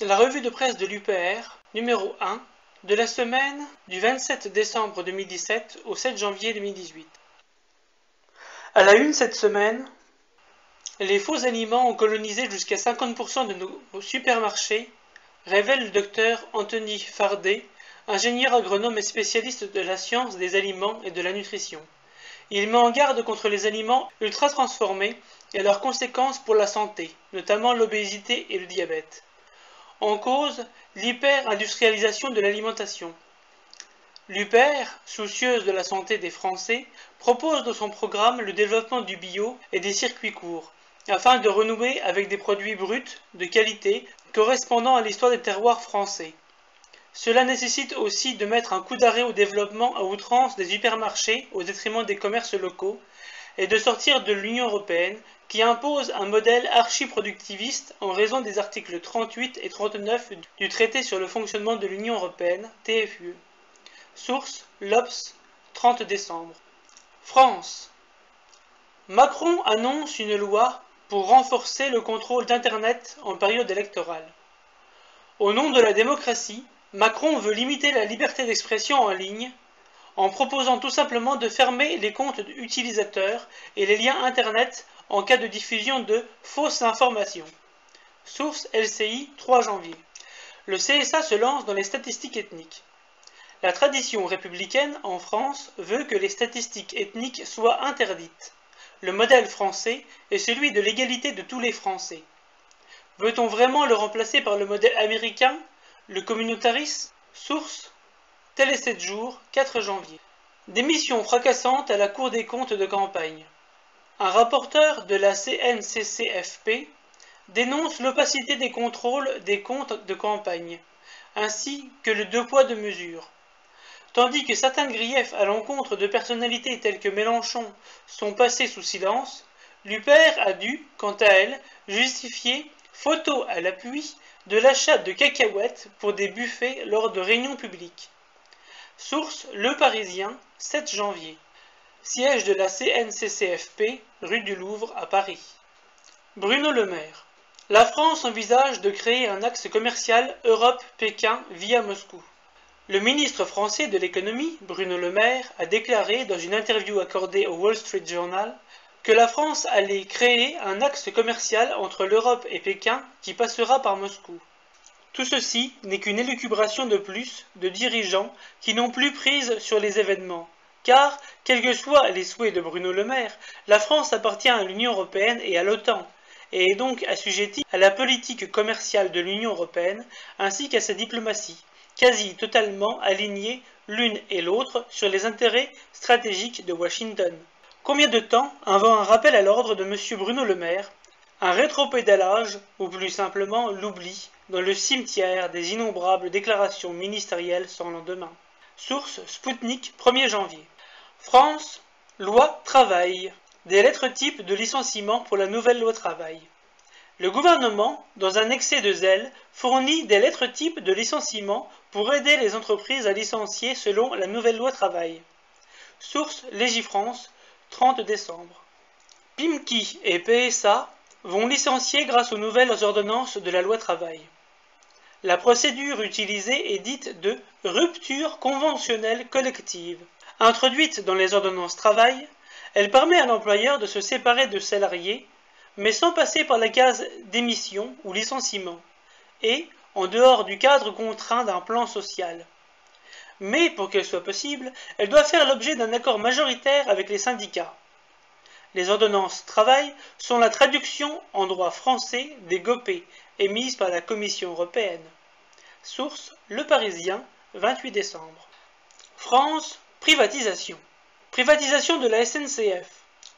La revue de presse de l'UPR, numéro 1, de la semaine du 27 décembre 2017 au 7 janvier 2018. À la une cette semaine, les faux aliments ont colonisé jusqu'à 50% de nos supermarchés, révèle le docteur Anthony Fardet, ingénieur agronome et spécialiste de la science des aliments et de la nutrition. Il met en garde contre les aliments ultra-transformés et leurs conséquences pour la santé, notamment l'obésité et le diabète. En cause, l'hyper-industrialisation de l'alimentation. L'UPR, soucieuse de la santé des Français, propose dans son programme le développement du bio et des circuits courts, afin de renouer avec des produits bruts, de qualité, correspondant à l'histoire des terroirs français. Cela nécessite aussi de mettre un coup d'arrêt au développement à outrance des hypermarchés au détriment des commerces locaux, et de sortir de l'Union européenne, qui impose un modèle archi-productiviste en raison des articles 38 et 39 du traité sur le fonctionnement de l'Union européenne, TFUE. Source, l'Obs, 30 décembre. France. Macron annonce une loi pour renforcer le contrôle d'Internet en période électorale. Au nom de la démocratie, Macron veut limiter la liberté d'expression en ligne en proposant tout simplement de fermer les comptes utilisateurs et les liens Internet en cas de diffusion de fausses informations. Source LCI, 3 janvier. Le CSA se lance dans les statistiques ethniques. La tradition républicaine en France veut que les statistiques ethniques soient interdites. Le modèle français est celui de l'égalité de tous les Français. Veut-on vraiment le remplacer par le modèle américain, le communautarisme? Source Télé 7 jours, 4 janvier. Démission fracassante à la Cour des comptes de campagne. Un rapporteur de la CNCCFP dénonce l'opacité des contrôles des comptes de campagne, ainsi que le deux poids deux mesures. Tandis que certains griefs à l'encontre de personnalités telles que Mélenchon sont passés sous silence, l'UPR a dû, quant à elle, justifier, photo à l'appui, de l'achat de cacahuètes pour des buffets lors de réunions publiques. Source Le Parisien, 7 janvier. Siège de la CNCCFP, rue du Louvre à Paris. Bruno Le Maire. La France envisage de créer un axe commercial Europe-Pékin via Moscou. Le ministre français de l'économie, Bruno Le Maire, a déclaré dans une interview accordée au Wall Street Journal que la France allait créer un axe commercial entre l'Europe et Pékin qui passera par Moscou. Tout ceci n'est qu'une élucubration de plus de dirigeants qui n'ont plus prise sur les événements. Car, quels que soient les souhaits de Bruno Le Maire, la France appartient à l'Union européenne et à l'OTAN, et est donc assujettie à la politique commerciale de l'Union européenne ainsi qu'à sa diplomatie, quasi totalement alignée l'une et l'autre sur les intérêts stratégiques de Washington. Combien de temps avant un rappel à l'ordre de M. Bruno Le Maire, un rétropédalage, ou plus simplement l'oubli, dans le cimetière des innombrables déclarations ministérielles sans lendemain. Source Sputnik, 1er janvier. France, loi travail. Des lettres types de licenciement pour la nouvelle loi travail. Le gouvernement, dans un excès de zèle, fournit des lettres types de licenciement pour aider les entreprises à licencier selon la nouvelle loi travail. Source Légifrance, 30 décembre. Pimki et PSA vont licencier grâce aux nouvelles ordonnances de la loi travail. La procédure utilisée est dite de rupture conventionnelle collective. Introduite dans les ordonnances travail, elle permet à l'employeur de se séparer de salariés, mais sans passer par la case démission ou licenciement, et en dehors du cadre contraint d'un plan social. Mais pour qu'elle soit possible, elle doit faire l'objet d'un accord majoritaire avec les syndicats. Les ordonnances travail sont la traduction en droit français des GOPE émises par la Commission européenne. Source Le Parisien, 28 décembre. France, privatisation. Privatisation de la SNCF.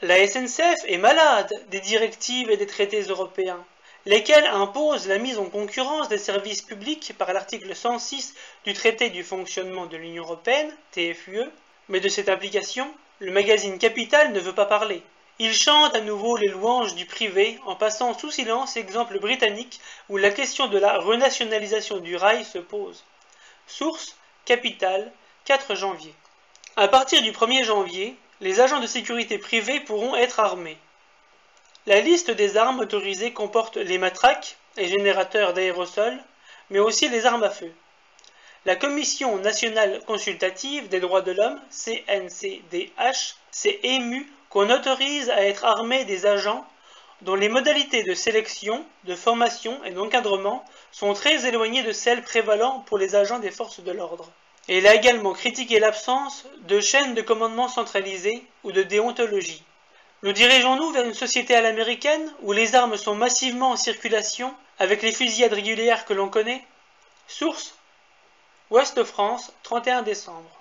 La SNCF est malade des directives et des traités européens, lesquels imposent la mise en concurrence des services publics par l'article 106 du traité du fonctionnement de l'Union européenne, TFUE, mais de cette application, le magazine Capital ne veut pas parler. Il chante à nouveau les louanges du privé en passant sous silence l'exemple britannique où la question de la renationalisation du rail se pose. Source Capital, 4 janvier. À partir du 1er janvier, les agents de sécurité privés pourront être armés. La liste des armes autorisées comporte les matraques et générateurs d'aérosols, mais aussi les armes à feu. La Commission nationale consultative des droits de l'homme, CNCDH, s'est émue qu'on autorise à être armés des agents dont les modalités de sélection, de formation et d'encadrement sont très éloignées de celles prévalant pour les agents des forces de l'ordre. Et il a également critiqué l'absence de chaînes de commandement centralisées ou de déontologie. Nous dirigeons-nous vers une société à l'américaine où les armes sont massivement en circulation avec les fusillades régulières que l'on connaît? Source: Ouest France, 31 décembre.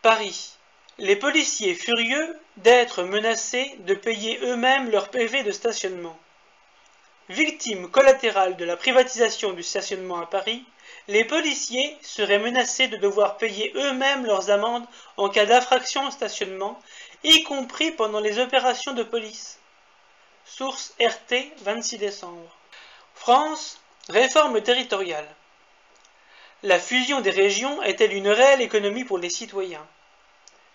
Paris. Les policiers furieux d'être menacés de payer eux-mêmes leur PV de stationnement. Victimes collatérales de la privatisation du stationnement à Paris, les policiers seraient menacés de devoir payer eux-mêmes leurs amendes en cas d'infraction au stationnement, y compris pendant les opérations de police. Source RT, 26 décembre. France, réforme territoriale. La fusion des régions est-elle une réelle économie pour les citoyens?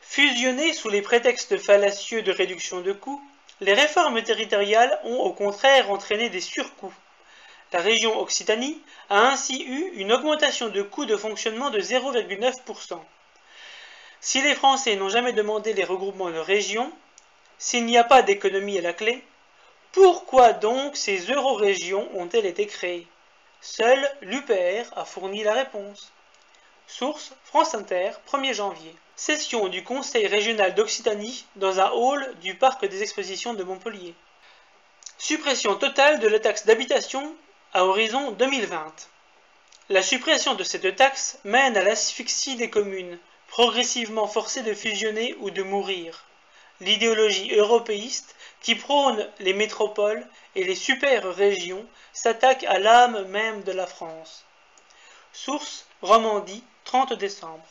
Fusionnées sous les prétextes fallacieux de réduction de coûts, les réformes territoriales ont au contraire entraîné des surcoûts. La région Occitanie a ainsi eu une augmentation de coûts de fonctionnement de 0,9%. Si les Français n'ont jamais demandé les regroupements de régions, s'il n'y a pas d'économie à la clé, pourquoi donc ces eurorégions ont-elles été créées? Seul l'UPR a fourni la réponse. Source: France Inter, 1er janvier. Session du Conseil régional d'Occitanie dans un hall du Parc des Expositions de Montpellier. Suppression totale de la taxe d'habitation à horizon 2020. La suppression de cette taxe mène à l'asphyxie des communes, progressivement forcées de fusionner ou de mourir. L'idéologie européiste qui prône les métropoles et les super-régions s'attaque à l'âme même de la France. Source: Romandie, 30 décembre.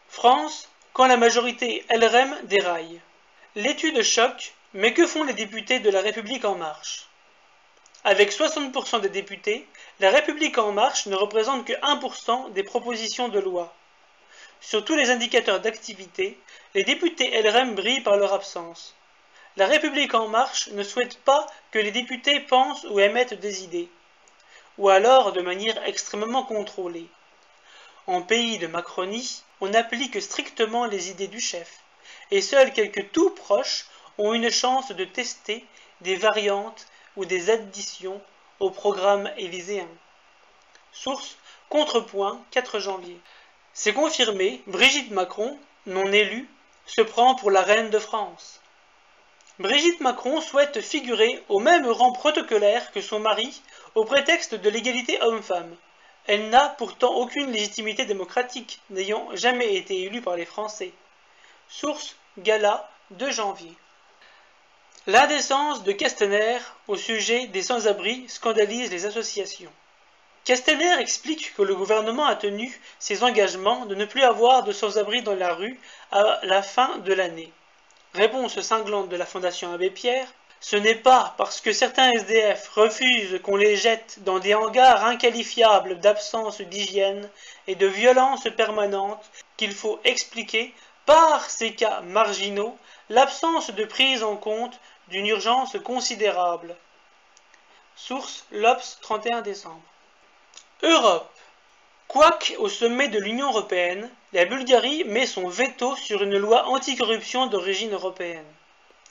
France, quand la majorité LREM déraille. L'étude choque, mais que font les députés de La République En Marche? Avec 60% des députés, La République En Marche ne représente que 1% des propositions de loi. Sur tous les indicateurs d'activité, les députés LREM brillent par leur absence. La République En Marche ne souhaite pas que les députés pensent ou émettent des idées, ou alors de manière extrêmement contrôlée. En pays de Macronie, on applique strictement les idées du chef, et seuls quelques tout proches ont une chance de tester des variantes ou des additions au programme élyséen. Source: Contrepoint, 4 janvier. C'est confirmé, Brigitte Macron, non élue, se prend pour la reine de France. Brigitte Macron souhaite figurer au même rang protocolaire que son mari au prétexte de l'égalité homme-femme. Elle n'a pourtant aucune légitimité démocratique, n'ayant jamais été élue par les Français. Source: Gala, 2 janvier. L'indécence de Castaner au sujet des sans-abri scandalise les associations. Castaner explique que le gouvernement a tenu ses engagements de ne plus avoir de sans-abri dans la rue à la fin de l'année. Réponse cinglante de la Fondation Abbé Pierre: ce n'est pas parce que certains SDF refusent qu'on les jette dans des hangars inqualifiables d'absence d'hygiène et de violence permanente qu'il faut expliquer, par ces cas marginaux, l'absence de prise en compte d'une urgence considérable. Source: l'Obs, 31 décembre. Europe. Quoique au sommet de l'Union européenne, la Bulgarie met son veto sur une loi anticorruption d'origine européenne.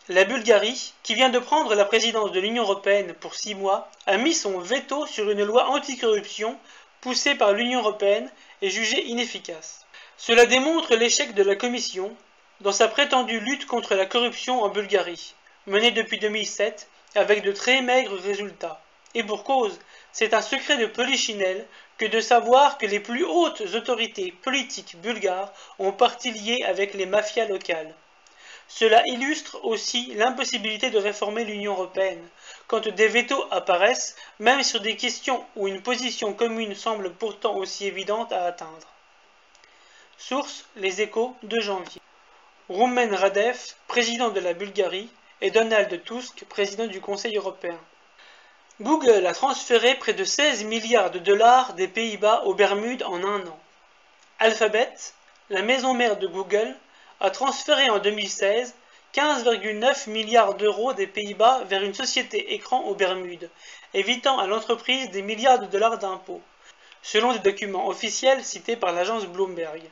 La Bulgarie, qui vient de prendre la présidence de l'Union européenne pour 6 mois, a mis son veto sur une loi anticorruption poussée par l'Union européenne et jugée inefficace. Cela démontre l'échec de la Commission dans sa prétendue lutte contre la corruption en Bulgarie, menée depuis 2007 avec de très maigres résultats. Et pour cause, c'est un secret de polichinelle que de savoir que les plus hautes autorités politiques bulgares ont partie liée avec les mafias locales. Cela illustre aussi l'impossibilité de réformer l'Union européenne, quand des vétos apparaissent, même sur des questions où une position commune semble pourtant aussi évidente à atteindre. Source: Les Échos, 2 janvier. Roumen Radev, président de la Bulgarie, et Donald Tusk, président du Conseil européen. Google a transféré près de 16 milliards de dollars des Pays-Bas aux Bermudes en un an. Alphabet, la maison mère de Google, a transféré en 2016 15,9 milliards d'euros des Pays-Bas vers une société écran aux Bermudes, évitant à l'entreprise des milliards de dollars d'impôts. selon des documents officiels cités par l'agence Bloomberg.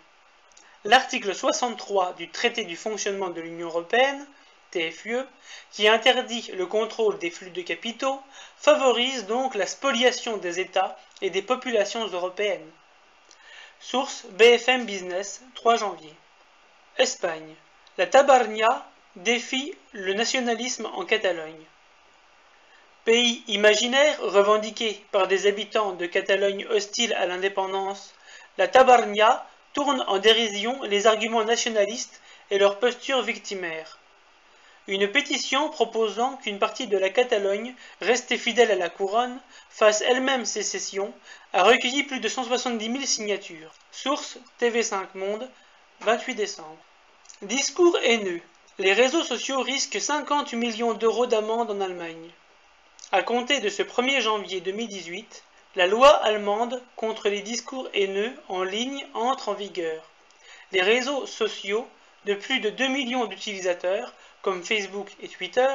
L'article 63 du traité du fonctionnement de l'Union européenne, TFUE, qui interdit le contrôle des flux de capitaux, favorise donc la spoliation des États et des populations européennes. Source BFM Business, 3 janvier. Espagne. La Tabarnia défie le nationalisme en Catalogne. Pays imaginaire revendiqué par des habitants de Catalogne hostiles à l'indépendance, la Tabarnia tourne en dérision les arguments nationalistes et leur posture victimaire. Une pétition proposant qu'une partie de la Catalogne, restée fidèle à la couronne, fasse elle-même sécession, a recueilli plus de 170 000 signatures. Source TV5 Monde, 28 décembre. Discours haineux. Les réseaux sociaux risquent 50 millions d'euros d'amende en Allemagne. À compter de ce 1er janvier 2018, la loi allemande contre les discours haineux en ligne entre en vigueur. Les réseaux sociaux de plus de 2 millions d'utilisateurs, comme Facebook et Twitter,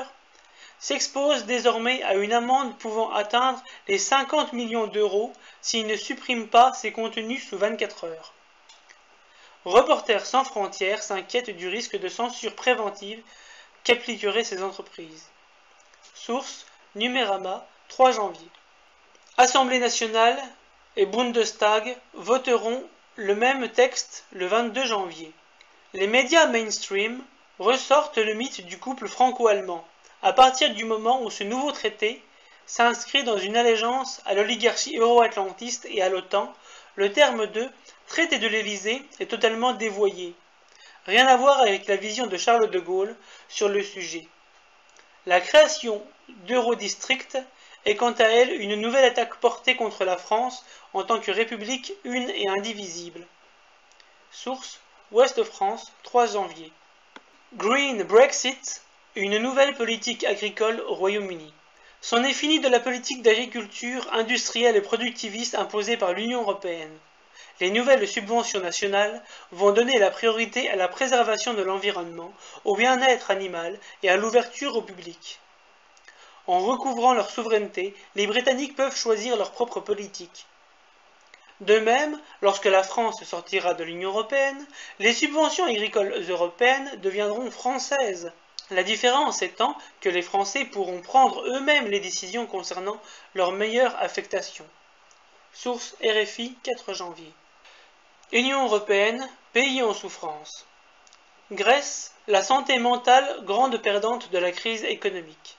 s'exposent désormais à une amende pouvant atteindre les 50 millions d'euros s'ils ne suppriment pas ces contenus sous 24 heures. Reporters sans frontières s'inquiète du risque de censure préventive qu'appliqueraient ces entreprises. Source Numérama, 3 janvier. Assemblée nationale et Bundestag voteront le même texte le 22 janvier. Les médias mainstream ressortent le mythe du couple franco-allemand, à partir du moment où ce nouveau traité s'inscrit dans une allégeance à l'oligarchie euro-atlantiste et à l'OTAN. Le terme de « traité de l'Élysée » est totalement dévoyé. Rien à voir avec la vision de Charles de Gaulle sur le sujet. La création d'Eurodistrict est quant à elle une nouvelle attaque portée contre la France en tant que république une et indivisible. Source Ouest France, 3 janvier. Green Brexit, une nouvelle politique agricole au Royaume-Uni. C'en est fini de la politique d'agriculture industrielle et productiviste imposée par l'Union européenne. Les nouvelles subventions nationales vont donner la priorité à la préservation de l'environnement, au bien-être animal et à l'ouverture au public. En recouvrant leur souveraineté, les Britanniques peuvent choisir leur propre politique. De même, lorsque la France sortira de l'Union européenne, les subventions agricoles européennes deviendront françaises. La différence étant que les Français pourront prendre eux-mêmes les décisions concernant leur meilleure affectation. Source RFI, 4 janvier. Union européenne, pays en souffrance. Grèce, la santé mentale, grande perdante de la crise économique.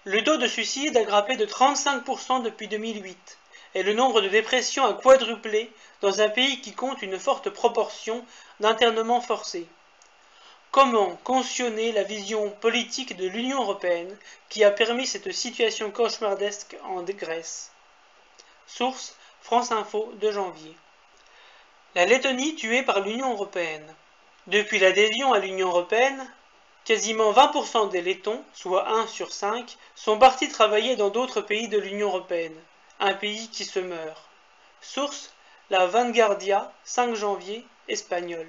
Le taux de suicide a grimpé de 35% depuis 2008, et le nombre de dépressions a quadruplé dans un pays qui compte une forte proportion d'internements forcés. Comment cautionner la vision politique de l'Union européenne qui a permis cette situation cauchemardesque en Grèce? Source France Info, 2 janvier. La Lettonie tuée par l'Union européenne. Depuis l'adhésion à l'Union européenne, quasiment 20% des Lettons, soit 1 sur 5, sont partis travailler dans d'autres pays de l'Union européenne, un pays qui se meurt. Source La Vanguardia, 5 janvier, espagnol.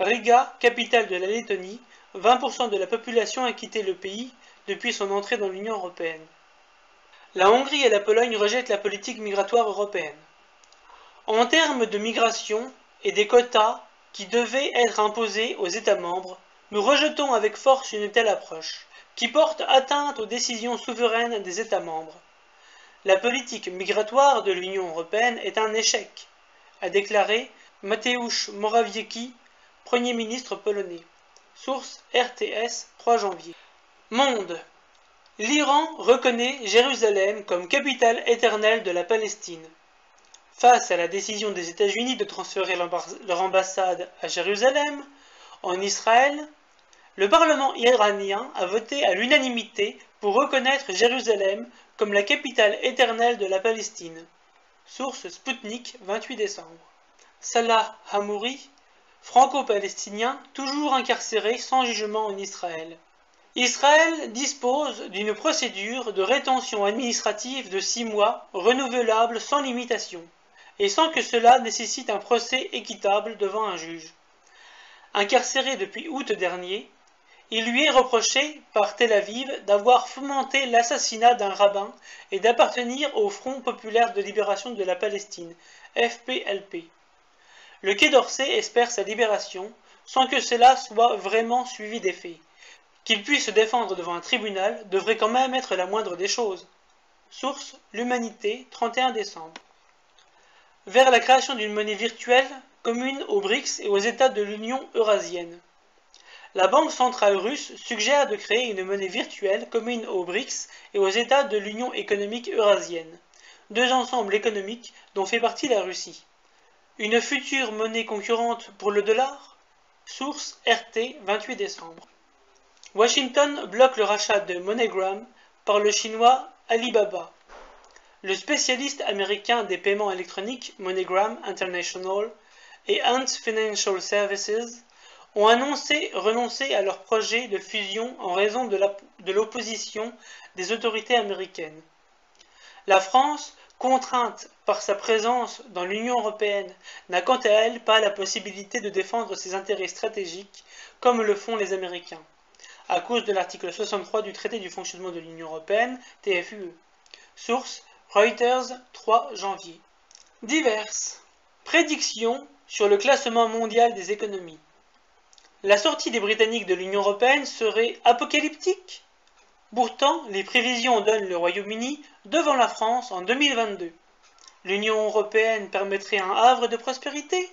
Riga, capitale de la Lettonie, 20% de la population a quitté le pays depuis son entrée dans l'Union européenne. La Hongrie et la Pologne rejettent la politique migratoire européenne. En termes de migration et des quotas qui devaient être imposés aux États membres, nous rejetons avec force une telle approche, qui porte atteinte aux décisions souveraines des États membres. La politique migratoire de l'Union européenne est un échec, a déclaré Mateusz Morawiecki, Premier ministre polonais. Source RTS, 3 janvier. Monde. L'Iran reconnaît Jérusalem comme capitale éternelle de la Palestine. Face à la décision des États-Unis de transférer leur ambassade à Jérusalem, en Israël, le Parlement iranien a voté à l'unanimité pour reconnaître Jérusalem comme la capitale éternelle de la Palestine. Source Sputnik, 28 décembre. Salah Hamouri, franco-palestinien, toujours incarcéré sans jugement en Israël. Israël dispose d'une procédure de rétention administrative de 6 mois, renouvelable sans limitation, et sans que cela nécessite un procès équitable devant un juge. Incarcéré depuis août dernier, Il lui est reproché par Tel Aviv d'avoir fomenté l'assassinat d'un rabbin et d'appartenir au Front populaire de libération de la Palestine, FPLP. Le Quai d'Orsay espère sa libération sans que cela soit vraiment suivi des faits. Qu'il puisse se défendre devant un tribunal devrait quand même être la moindre des choses. Source: L'Humanité, 31 décembre. Vers la création d'une monnaie virtuelle commune aux BRICS et aux États de l'Union eurasienne. La Banque centrale russe suggère de créer une monnaie virtuelle commune aux BRICS et aux États de l'Union économique eurasienne, deux ensembles économiques dont fait partie la Russie. Une future monnaie concurrente pour le dollar? Source: RT, 28 décembre. Washington bloque le rachat de MoneyGram par le chinois Alibaba. Le spécialiste américain des paiements électroniques MoneyGram International et Ant Financial Services ont annoncé renoncer à leur projet de fusion en raison de l'opposition des autorités américaines. La France, contrainte par sa présence dans l'Union européenne, n'a quant à elle pas la possibilité de défendre ses intérêts stratégiques comme le font les Américains, à cause de l'article 63 du traité du fonctionnement de l'Union européenne, TFUE. Source: Reuters, 3 janvier. Diverses. Prédictions sur le classement mondial des économies. La sortie des Britanniques de l'Union européenne serait apocalyptique? Pourtant, les prévisions donnent le Royaume-Uni devant la France en 2022. L'Union européenne permettrait un havre de prospérité?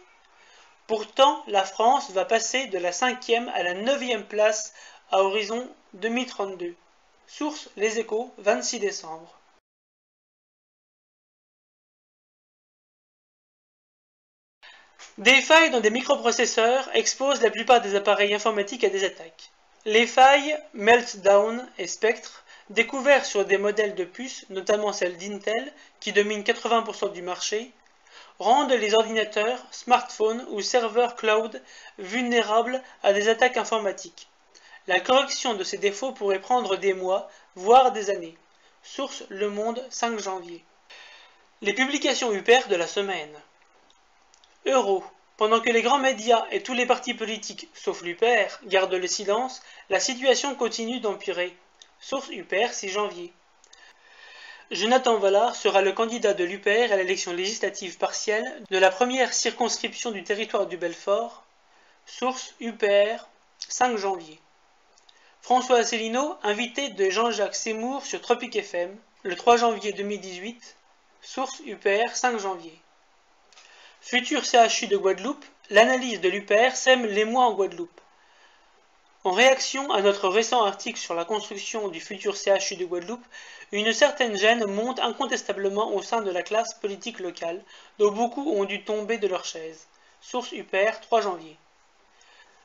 Pourtant, la France va passer de la 5e à la 9e place à horizon 2032. Source: Les Échos, 26 décembre. Des failles dans des microprocesseurs exposent la plupart des appareils informatiques à des attaques. Les failles Meltdown et Spectre, découvertes sur des modèles de puces, notamment celles d'Intel, qui dominent 80% du marché, rendent les ordinateurs, smartphones ou serveurs cloud vulnérables à des attaques informatiques. La correction de ces défauts pourrait prendre des mois, voire des années. Source: Le Monde, 5 janvier. Les publications UPR de la semaine. Euro. Pendant que les grands médias et tous les partis politiques, sauf l'UPR, gardent le silence, la situation continue d'empirer. Source: UPR, 6 janvier. Jonathan Vallard sera le candidat de l'UPR à l'élection législative partielle de la première circonscription du territoire du Belfort. Source: UPR, 5 janvier. François Asselineau, invité de Jean-Jacques Seymour sur Tropic FM, le 3 janvier 2018. Source: UPR, 5 janvier. Futur CHU de Guadeloupe, l'analyse de l'UPR sème l'émoi en Guadeloupe. En réaction à notre récent article sur la construction du futur CHU de Guadeloupe, une certaine gêne monte incontestablement au sein de la classe politique locale, dont beaucoup ont dû tomber de leur chaise. Source: UPR, 3 janvier.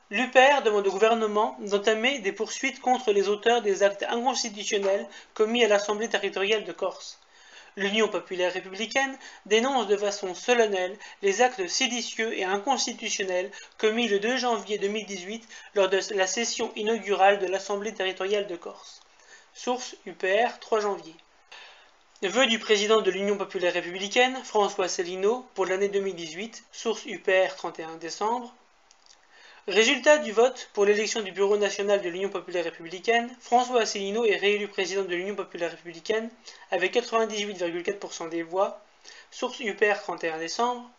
L'UPR demande au gouvernement d'entamer des poursuites contre les auteurs des actes inconstitutionnels commis à l'Assemblée territoriale de Corse. L'Union populaire républicaine dénonce de façon solennelle les actes séditieux et inconstitutionnels commis le 2 janvier 2018 lors de la session inaugurale de l'Assemblée territoriale de Corse. Source: UPR, 3 janvier. Vœux du président de l'Union populaire républicaine, François Asselineau, pour l'année 2018. Source: UPR, 31 décembre. Résultat du vote pour l'élection du Bureau national de l'Union populaire républicaine, François Asselineau est réélu président de l'Union populaire républicaine avec 98,4% des voix. Source: UPR, 31 décembre.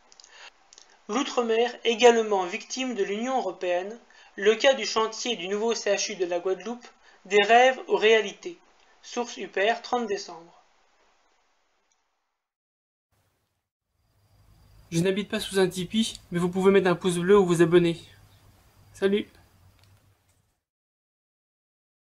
L'Outre-mer également victime de l'Union européenne, le cas du chantier du nouveau CHU de la Guadeloupe, des rêves aux réalités. Source: UPR, 30 décembre. Je n'habite pas sous un Tipeee, mais vous pouvez mettre un pouce bleu ou vous abonner. Salut!